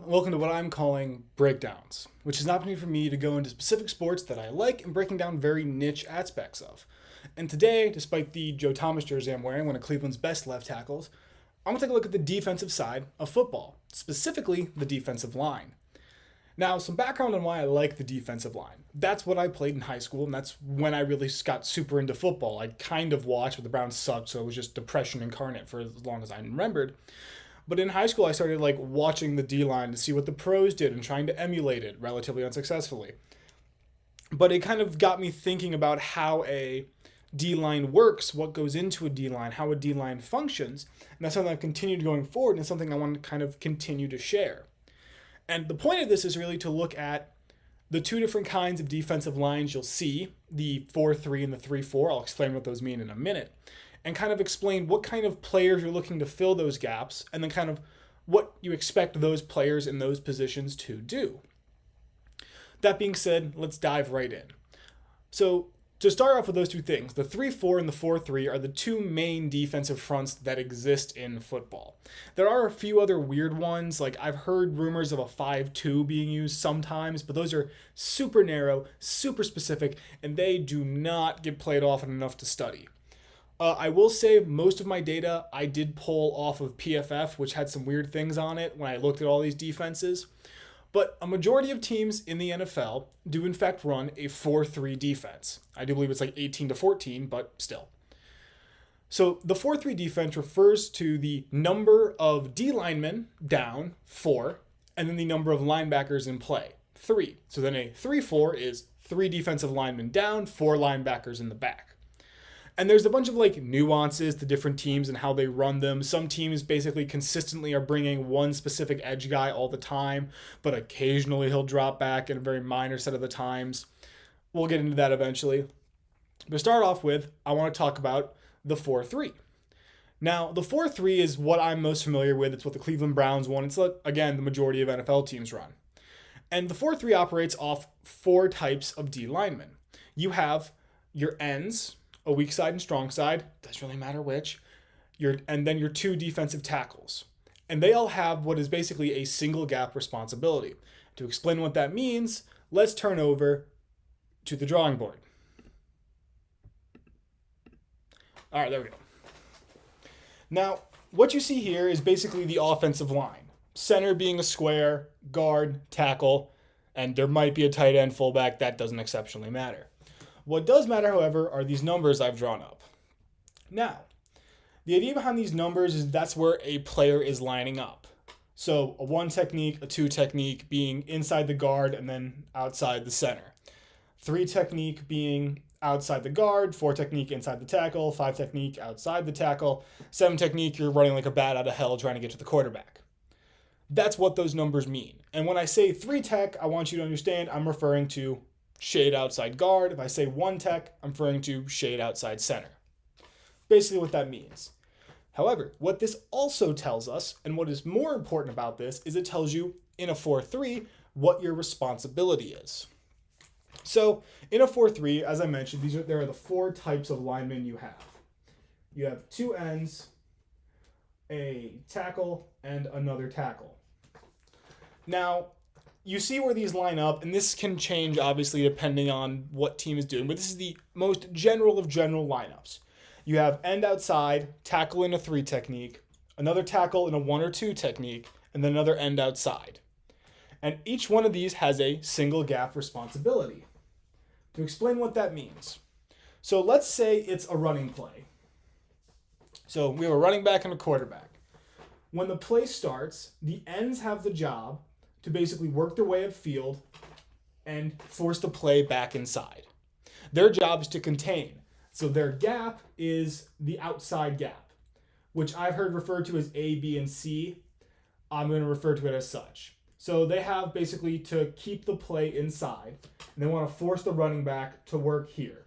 welcome to what I'm calling breakdowns, which is an opportunity for me to go into specific sports that I like and breaking down very niche aspects of. And today, despite the Joe Thomas jersey I'm wearing, one of Cleveland's best left tackles, I'm going to take a look at the defensive side of football, specifically the defensive line. Now, some background on why I like the defensive line. That's what I played in high school, and that's when I really got super into football. I kind of watched, but the Browns sucked, so it was just depression incarnate for as long as I remembered. But in high school, I started watching the D line to see what the pros did and trying to emulate it relatively unsuccessfully. But it kind of got me thinking about how a D line works, what goes into a D line, how a D line functions, and that's something I've continued going forward, and it's something I want to kind of continue to share. And the point of this is really to look at the two different kinds of defensive lines you'll see, the 4-3 and the 3-4. I'll explain what those mean in a minute. And kind of explain what kind of players you're looking to fill those gaps, and then kind of what you expect those players in those positions to do. That being said, let's dive right in. So to start off with those two things, the 3-4 and the 4-3 are the two main defensive fronts that exist in football. There are a few other weird ones, like I've heard rumors of a 5-2 being used sometimes, but those are super narrow, super specific, and they do not get played often enough to study. I will say most of my data I did pull off of PFF, which had some weird things on it when I looked at all these defenses. But a majority of teams in the NFL do in fact run a 4-3 defense. I do believe it's like 18-14, but still. So the 4-3 defense refers to the number of D linemen down, 4, and then the number of linebackers in play, 3. So then a 3-4 is 3 defensive linemen down, 4 linebackers in the back. And there's a bunch of nuances to different teams and how they run them. Some teams basically consistently are bringing one specific edge guy all the time, but occasionally he'll drop back in a very minor set of the times. We'll get into that eventually. But to start off with, I want to talk about the 4-3. Now, the 4-3 is what I'm most familiar with. It's what the Cleveland Browns won. It's, again, the majority of NFL teams run. And the 4-3 operates off 4 types of D linemen. You have your ends, a weak side and strong side, doesn't really matter which, and then your 2 defensive tackles. And they all have what is basically a single gap responsibility. To explain what that means, let's turn over to the drawing board. All right, there we go. Now, what you see here is basically the offensive line. Center being a square, guard, tackle, and there might be a tight end, fullback, that doesn't exceptionally matter. What does matter, however, are these numbers I've drawn up. Now, the idea behind these numbers is that's where a player is lining up. So a 1 technique, a 2 technique being inside the guard and then outside the center. 3 technique being outside the guard, 4 technique inside the tackle, 5 technique outside the tackle, 7 technique you're running like a bat out of hell trying to get to the quarterback. That's what those numbers mean. And when I say 3 tech, I want you to understand I'm referring to shade outside guard. If I say 1 tech, I'm referring to shade outside center. Basically what that means. However, what this also tells us, and what is more important about this, is it tells you in a 4-3 what your responsibility is. So in a 4-3, as I mentioned, there are the 4 types of linemen you have. You have 2 ends, a tackle, and another tackle. Now, you see where these line up, and this can change, obviously, depending on what team is doing, but this is the most general of general lineups. You have end outside, tackle in a 3 technique, another tackle in a 1 or 2 technique, and then another end outside. And each one of these has a single gap responsibility. To explain what that means. So let's say it's a running play. So we have a running back and a quarterback. When the play starts, the ends have the job to basically work their way upfield and force the play back inside. Their job is to contain. So their gap is the outside gap, which I've heard referred to as A, B, and C. I'm going to refer to it as such. So they have basically to keep the play inside, and they want to force the running back to work here.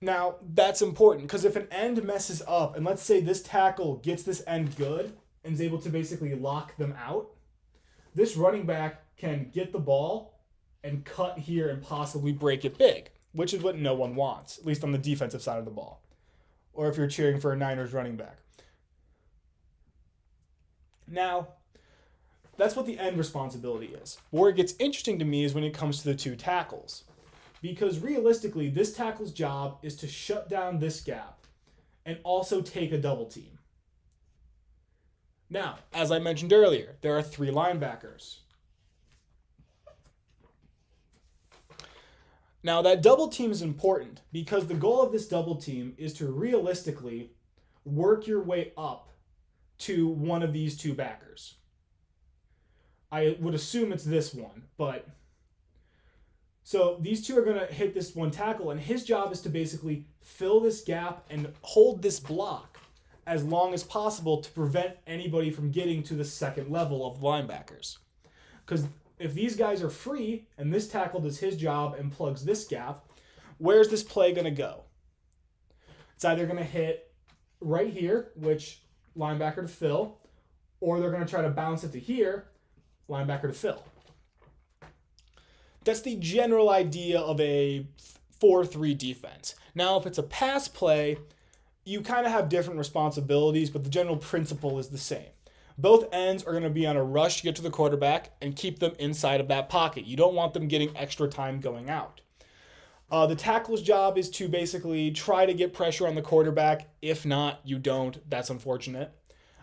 Now, that's important because if an end messes up, and let's say this tackle gets this end good, and is able to basically lock them out, this running back can get the ball and cut here and possibly break it big, which is what no one wants, at least on the defensive side of the ball. Or if you're cheering for a Niners running back. Now, That's what the end responsibility is. Where it gets interesting to me is when it comes to the two tackles. Because realistically, this tackle's job is to shut down this gap and also take a double team. Now, as I mentioned earlier, there are 3 linebackers. Now, that double team is important because the goal of this double team is to realistically work your way up to one of these 2 backers. I would assume it's this one, but so these 2 are going to hit this one tackle, and his job is to basically fill this gap and hold this block as long as possible to prevent anybody from getting to the second level of linebackers. Because if these guys are free and this tackle does his job and plugs this gap, where's this play going to go? It's either going to hit right here, which linebacker to fill, or they're going to try to bounce it to here, linebacker to fill. That's the general idea of a 4-3 defense. Now, if it's a pass play, you kind of have different responsibilities, but the general principle is the same. Both ends are going to be on a rush to get to the quarterback and keep them inside of that pocket. You don't want them getting extra time going out. The tackle's job is to basically try to get pressure on the quarterback. If not, you don't. That's unfortunate.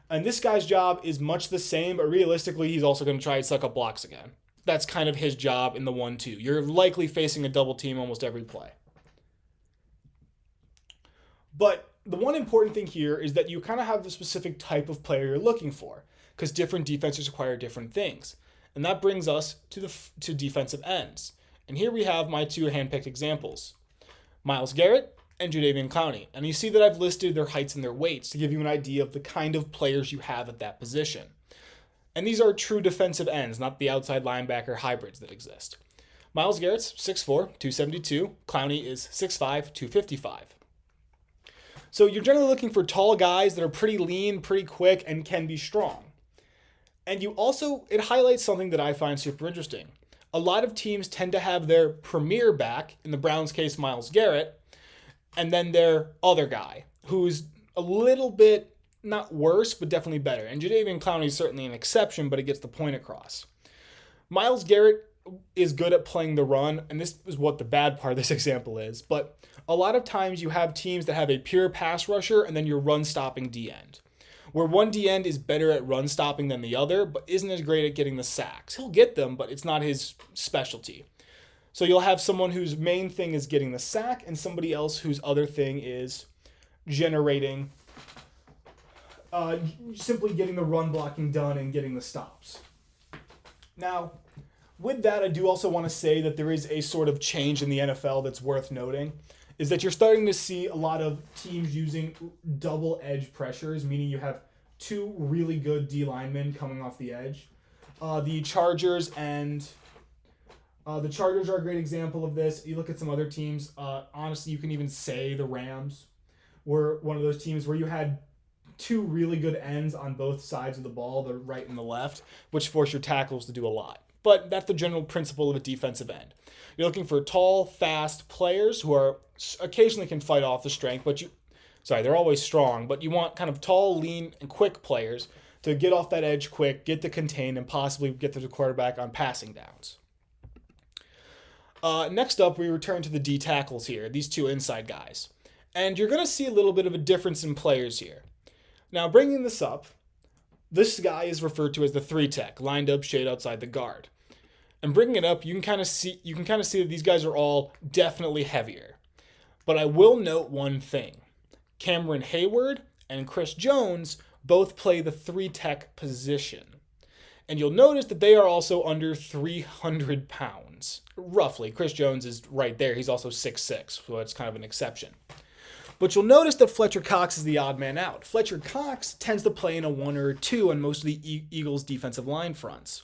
And this guy's job is much the same, but realistically, he's also going to try to suck up blocks again. That's kind of his job in the 1-2. You're likely facing a double team almost every play. But the one important thing here is that you kind of have the specific type of player you're looking for, because different defenses require different things. And that brings us to defensive ends. And here we have my 2 handpicked examples, Myles Garrett and Jadeveon Clowney. And you see that I've listed their heights and their weights to give you an idea of the kind of players you have at that position. And these are true defensive ends, not the outside linebacker hybrids that exist. Myles Garrett's 6'4", 272. Clowney is 6'5", 255. So you're generally looking for tall guys that are pretty lean, pretty quick, and can be strong. And it highlights something that I find super interesting. A lot of teams tend to have their premier back, in the Browns' case, Myles Garrett, and then their other guy, who's a little bit, not worse, but definitely better. And Jadeveon Clowney is certainly an exception, but it gets the point across. Myles Garrett is good at playing the run, and this is what the bad part of this example is, but a lot of times you have teams that have a pure pass rusher and then your run-stopping D-end, where one D-end is better at run-stopping than the other, but isn't as great at getting the sacks. He'll get them, but it's not his specialty. So you'll have someone whose main thing is getting the sack and somebody else whose other thing is generating, simply getting the run blocking done and getting the stops. Now, with that, I do also want to say that there is a sort of change in the NFL that's worth noting, is that you're starting to see a lot of teams using double edge pressures, meaning you have 2 really good D linemen coming off the edge. The Chargers are a great example of this. You look at some other teams, honestly, you can even say the Rams were one of those teams where you had 2 really good ends on both sides of the ball, the right and the left, which force your tackles to do a lot. But that's the general principle of a defensive end. You're looking for tall, fast players who are occasionally can fight off the strength, but they're always strong, but you want kind of tall, lean, and quick players to get off that edge quick, get to contain, and possibly get to the quarterback on passing downs. Next up, we return to the D tackles here, these 2 inside guys. And you're going to see a little bit of a difference in players here. Now, bringing this up, this guy is referred to as the 3 tech, lined up shade outside the guard. And bringing it up, you can kind of see that these guys are all definitely heavier. But I will note one thing. Cameron Hayward and Chris Jones both play the 3 tech position. And you'll notice that they are also under 300 pounds, roughly. Chris Jones is right there. He's also 6'6", so that's kind of an exception. But you'll notice that Fletcher Cox is the odd man out. Fletcher Cox tends to play in a 1 or a 2 on most of the Eagles' defensive line fronts.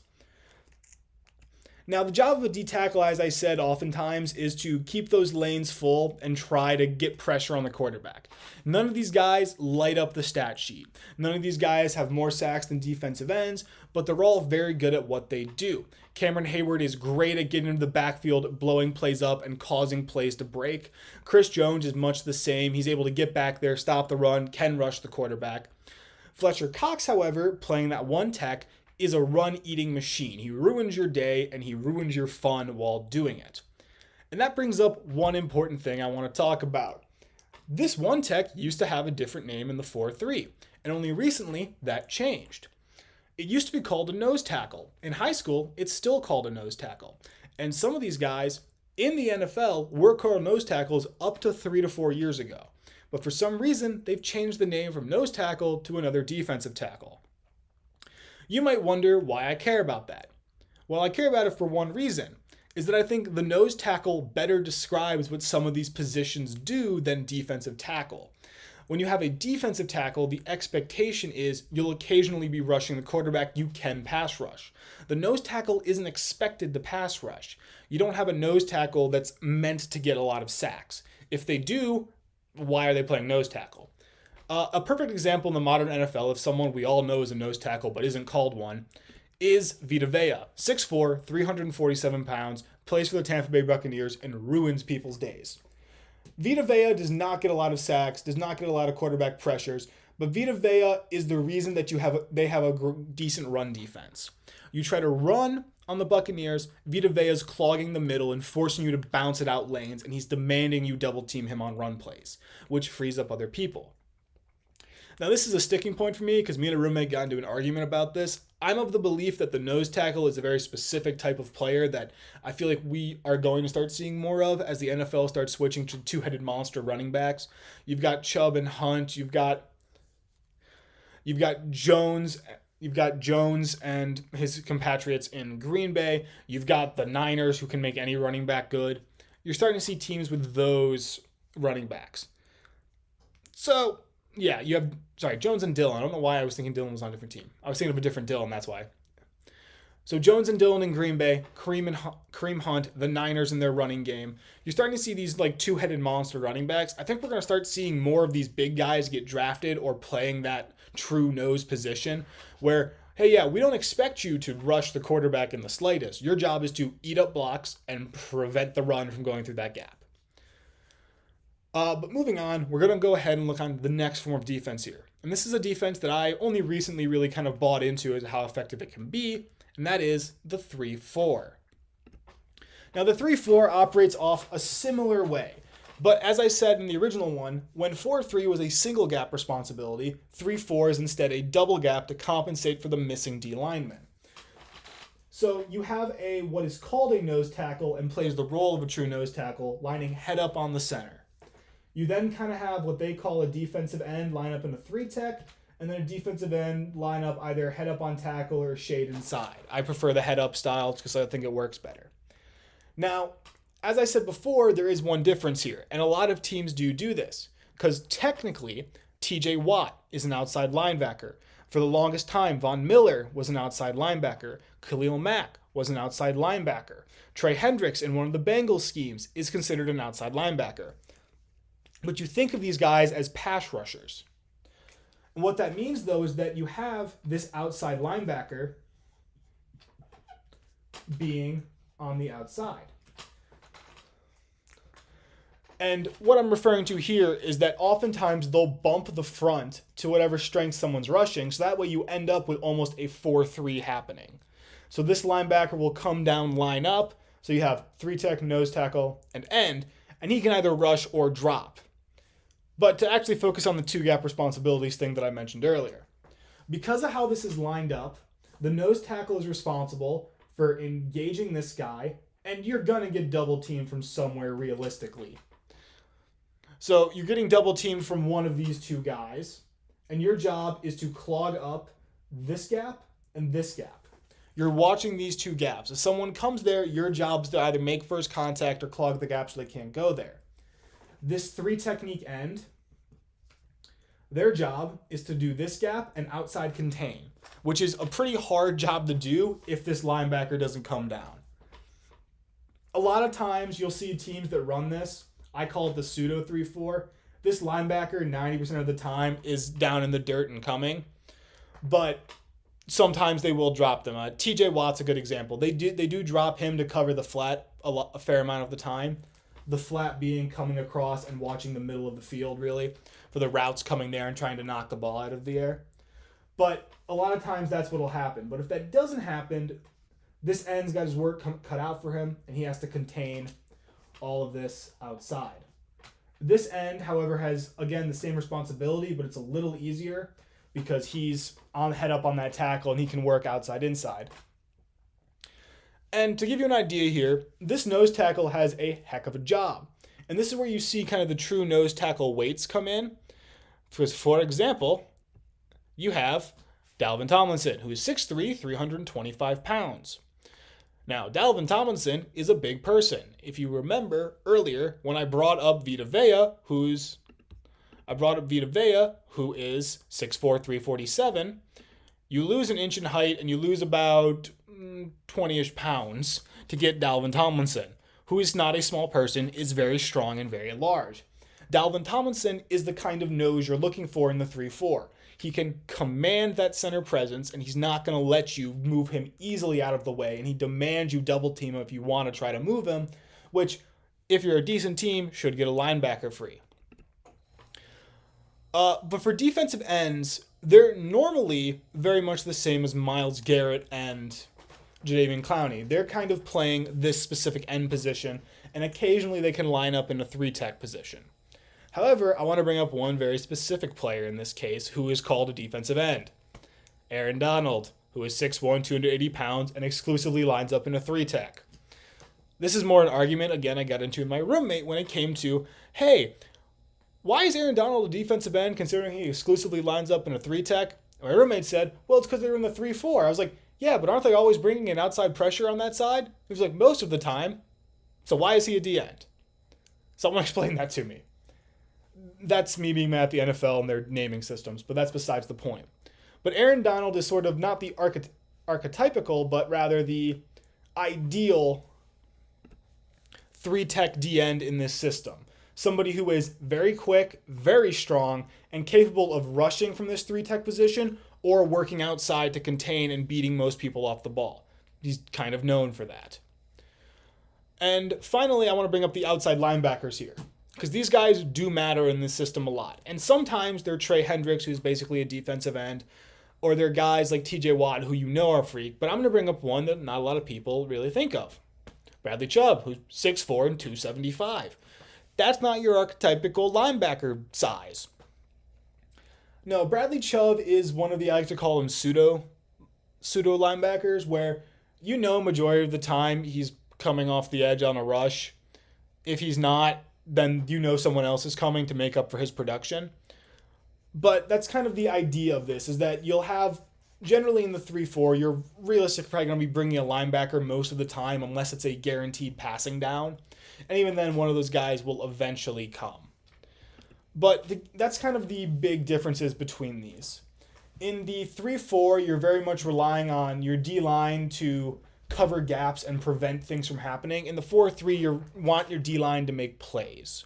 Now, the job of a D tackle, as I said, oftentimes is to keep those lanes full and try to get pressure on the quarterback. None of these guys light up the stat sheet. None of these guys have more sacks than defensive ends, but they're all very good at what they do. Cameron Hayward is great at getting into the backfield, blowing plays up, and causing plays to break. Chris Jones is much the same. He's able to get back there, stop the run, can rush the quarterback. Fletcher Cox, however, playing that 1 tech, is a run-eating machine. He ruins your day and he ruins your fun while doing it. And that brings up one important thing I want to talk about. This one tech used to have a different name in the 4-3, and only recently that changed. It used to be called a nose tackle. In high school, it's still called a nose tackle. And some of these guys in the NFL were called nose tackles up to 3 to 4 years ago. But for some reason, they've changed the name from nose tackle to another defensive tackle. You might wonder why I care about that. Well, I care about it for one reason, is that I think the nose tackle better describes what some of these positions do than defensive tackle. When you have a defensive tackle, the expectation is you'll occasionally be rushing the quarterback, you can pass rush. The nose tackle isn't expected to pass rush. You don't have a nose tackle that's meant to get a lot of sacks. If they do, why are they playing nose tackle? A perfect example in the modern NFL of someone we all know is a nose tackle but isn't called one is Vita Vea. 6'4", 347 pounds, plays for the Tampa Bay Buccaneers and ruins people's days. Vita Vea does not get a lot of sacks, does not get a lot of quarterback pressures, but Vita Vea is the reason that they have a decent run defense. You try to run on the Buccaneers, Vita Vea's clogging the middle and forcing you to bounce it out lanes, and he's demanding you double team him on run plays, which frees up other people. Now, this is a sticking point for me because me and a roommate got into an argument about this. I'm of the belief that the nose tackle is a very specific type of player that I feel like we are going to start seeing more of as the NFL starts switching to two-headed monster running backs. You've got Chubb and Hunt. You've got Jones. You've got Jones and his compatriots in Green Bay. You've got the Niners who can make any running back good. You're starting to see teams with those running backs. So, yeah, you have, Jones and Dillon. I don't know why I was thinking Dillon was on a different team. I was thinking of a different Dillon, that's why. So Jones and Dillon in Green Bay, Kareem Hunt, the Niners in their running game. You're starting to see these like two-headed monster running backs. I think we're going to start seeing more of these big guys get drafted or playing that true nose position where, hey, yeah, we don't expect you to rush the quarterback in the slightest. Your job is to eat up blocks and prevent the run from going through that gap. But moving on, we're going to go ahead and look on the next form of defense here. And this is a defense that I only recently really kind of bought into as how effective it can be, and that is the 3-4. Now, the 3-4 operates off a similar way. But as I said in the original one, when 4-3 was a single gap responsibility, 3-4 is instead a double gap to compensate for the missing D lineman. So you have what is called a nose tackle and plays the role of a true nose tackle, lining head up on the center. You then kind of have what they call a defensive end line up in a 3-tech, and then a defensive end line up either head up on tackle or shade inside. I prefer the head up style because I think it works better. Now, as I said before, there is one difference here, and a lot of teams do this, because technically, TJ Watt is an outside linebacker. For the longest time, Von Miller was an outside linebacker. Khalil Mack was an outside linebacker. Trey Hendricks in one of the Bengals schemes is considered an outside linebacker. But you think of these guys as pass rushers. And what that means, though, is that you have this outside linebacker being on the outside. And what I'm referring to here is that oftentimes they'll bump the front to whatever strength someone's rushing, so that way you end up with almost a 4-3 happening. So this linebacker will come down, line up, so you have 3-tech, nose tackle, and end, and he can either rush or drop. But to actually focus on the two-gap responsibilities thing that I mentioned earlier. Because of how this is lined up, the nose tackle is responsible for engaging this guy, and you're going to get double-teamed from somewhere realistically. So you're getting double-teamed from one of these two guys, and your job is to clog up this gap and this gap. You're watching these two gaps. If someone comes there, your job is to either make first contact or clog the gap so they can't go there. This 3-technique end, their job is to do this gap and outside contain, which is a pretty hard job to do if this linebacker doesn't come down. A lot of times you'll see teams that run this. I call it the pseudo 3-4. This linebacker 90% of the time is down in the dirt and coming, but sometimes they will drop them. TJ Watt's a good example. They do drop him to cover the flat a fair amount of the time. The flat being coming across and watching the middle of the field, really, for the routes coming there and trying to knock the ball out of the air. But a lot of times that's what'll happen. But if that doesn't happen, this end's got his work cut out for him, and he has to contain all of this outside. This end, however, has, again, the same responsibility, but it's a little easier because he's on head up on that tackle and he can work outside inside. And to give you an idea here, this nose tackle has a heck of a job. And this is where you see kind of the true nose tackle weights come in. Because, for example, you have Dalvin Tomlinson, who is 6'3", 325 pounds. Now, Dalvin Tomlinson is a big person. If you remember earlier when I brought up Vita Vea, who is 6'4", 347, you lose an inch in height and you lose about 20-ish pounds to get Dalvin Tomlinson, who is not a small person, is very strong and very large. Dalvin Tomlinson is the kind of nose you're looking for in the 3-4. He can command that center presence, and he's not going to let you move him easily out of the way, and he demands you double team him if you want to try to move him, which, if you're a decent team, should get a linebacker free. But for defensive ends, they're normally very much the same as Myles Garrett and Jadeveon Clowney. They're kind of playing this specific end position, and occasionally they can line up in a 3-tech position. However, I want to bring up one very specific player in this case who is called a defensive end. Aaron Donald, who is 6'1", 280 pounds, and exclusively lines up in a 3-tech. This is more an argument, again, I got into with my roommate when it came to, hey, why is Aaron Donald a defensive end considering he exclusively lines up in a 3-tech? My roommate said, well, it's because they're in the 3-4. I was like, yeah, but aren't they always bringing in outside pressure on that side? He was like, most of the time. So why is he a D-end? Someone explain that to me. That's me being mad at the NFL and their naming systems, but that's besides the point. But Aaron Donald is sort of not the archetypical, but rather the ideal 3-tech D-end in this system. Somebody who is very quick, very strong, and capable of rushing from this 3-tech position or working outside to contain and beating most people off the ball. He's kind of known for that. And finally, I want to bring up the outside linebackers here, because these guys do matter in this system a lot. And sometimes they're Trey Hendricks, who's basically a defensive end, or they're guys like TJ Watt, who you know are a freak. But I'm going to bring up one that not a lot of people really think of. Bradley Chubb, who's 6'4" and 275. That's not your archetypical linebacker size. No, Bradley Chubb is one of the, I like to call him pseudo linebackers, where you know majority of the time he's coming off the edge on a rush. If he's not, then you know someone else is coming to make up for his production. But that's kind of the idea of this, is that you'll have, generally in the 3-4, you're realistically probably going to be bringing a linebacker most of the time, unless it's a guaranteed passing down. And even then, one of those guys will eventually come. But that's kind of the big differences between these. In the 3-4, you're very much relying on your D-line to cover gaps and prevent things from happening. In the 4-3, you want your D-line to make plays.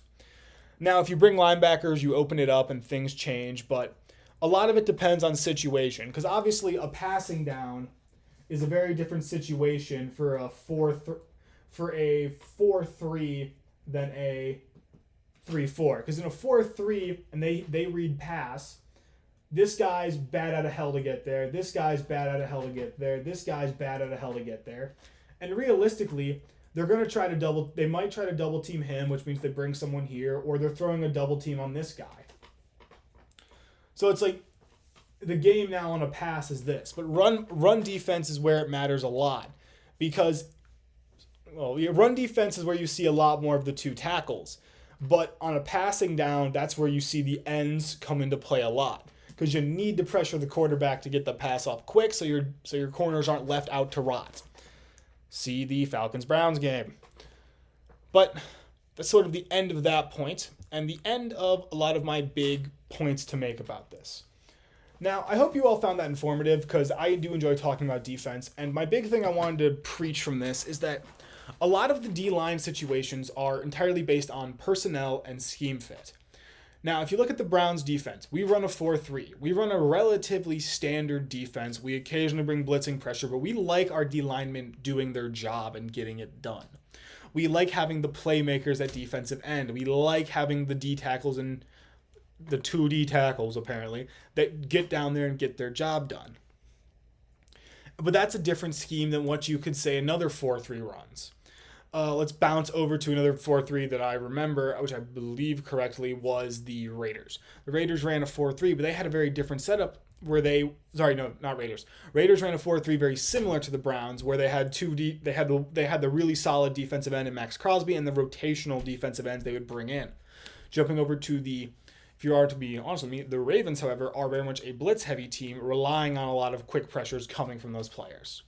Now, if you bring linebackers, you open it up and things change, but a lot of it depends on situation, because obviously a passing down is a very different situation for a 4-3 than a 3-4. Because in a 4-3, and they read pass, this guy's bad out of hell to get there, this guy's bad out of hell to get there, this guy's bad out of hell to get there. And realistically, they might try to double team him, which means they bring someone here, or they're throwing a double team on this guy. So it's like the game now on a pass is this. But run defense is where it matters a lot, because run defense is where you see a lot more of the two tackles. But on a passing down, that's where you see the ends come into play a lot, because you need to pressure the quarterback to get the pass off quick, so your corners aren't left out to rot. See the Falcons-Browns game. But that's sort of the end of that point, and the end of a lot of my big points to make about this. Now, I hope you all found that informative, because I do enjoy talking about defense, and my big thing I wanted to preach from this is that a lot of the D-line situations are entirely based on personnel and scheme fit. Now, if you look at the Browns defense, we run a 4-3. We run a relatively standard defense. We occasionally bring blitzing pressure, but we like our D-linemen doing their job and getting it done. We like having the playmakers at defensive end. We like having the D-tackles and the 2D tackles apparently that get down there and get their job done. But that's a different scheme than what you could say another 4-3 runs. Let's bounce over to another 4-3 that I remember, which I believe correctly was the Raiders. The Raiders ran a 4-3, but they had a very different setup where not Raiders. Raiders ran a 4-3 very similar to the Browns, where they had they had the really solid defensive end in Max Crosby and the rotational defensive ends they would bring in. Jumping over to if you are to be honest with me, the Ravens, however, are very much a blitz-heavy team, relying on a lot of quick pressures coming from those players.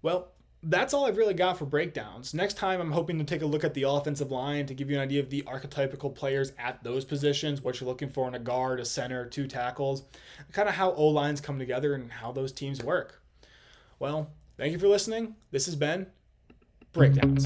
Well, that's all I've really got for breakdowns. Next time, I'm hoping to take a look at the offensive line to give you an idea of the archetypical players at those positions, what you're looking for in a guard, a center, 2 tackles, kind of how O-lines come together and how those teams work. Well, thank you for listening. This has been Breakdowns.